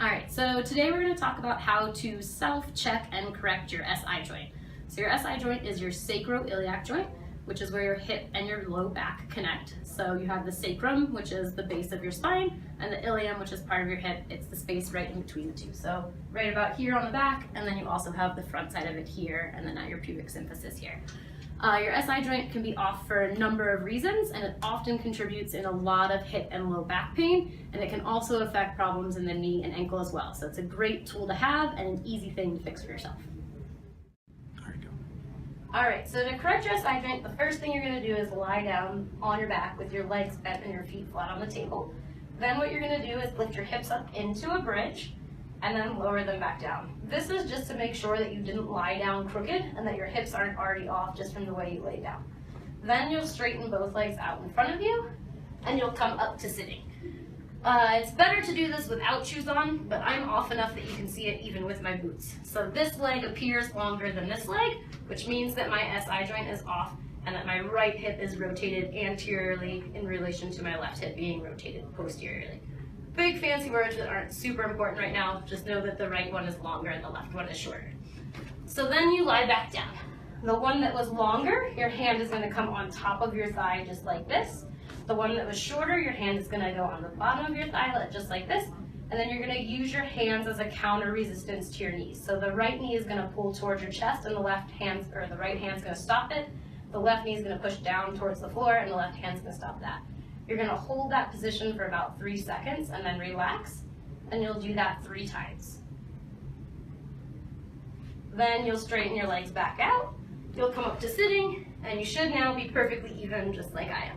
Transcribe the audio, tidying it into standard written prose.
All right, so today we're going to talk about how to self-check and correct your SI joint. So your SI joint is your sacroiliac joint, which is where your hip and your low back connect. So you have the sacrum, which is the base of your spine, and the ilium, which is part of your hip. It's the space right in between the two. So right about here on the back, and then you also have the front side of it here, and then at your pubic symphysis here. Your SI joint can be off for a number of reasons, and it often contributes in a lot of hip and low back pain, and it can also affect problems in the knee and ankle as well. So it's a great tool to have and an easy thing to fix for yourself. All right, so to correct your SI joint, the first thing you're going to do is lie down on your back with your legs bent and your feet flat on the table. Then what you're going to do is lift your hips up into a bridge and then lower them back down. This is just to make sure that you didn't lie down crooked and that your hips aren't already off just from the way you lay down. Then you'll straighten both legs out in front of you and you'll come up to sitting. It's better to do this without shoes on, but I'm off enough that you can see it even with my boots. So this leg appears longer than this leg, which means that my SI joint is off and that my right hip is rotated anteriorly in relation to my left hip being rotated posteriorly. Big fancy words that aren't super important right now, just know that the right one is longer and the left one is shorter. So then you lie back down. The one that was longer, your hand is going to come on top of your thigh just like this. The one that was shorter, your hand is going to go on the bottom of your thigh just like this. And then you're going to use your hands as a counter resistance to your knees. So the right knee is going to pull towards your chest and the right hand's going to stop it. The left knee is going to push down towards the floor and the left hand's going to stop that. You're going to hold that position for about 3 seconds and then relax, and you'll do that 3 times. Then you'll straighten your legs back out, you'll come up to sitting, and you should now be perfectly even just like I am.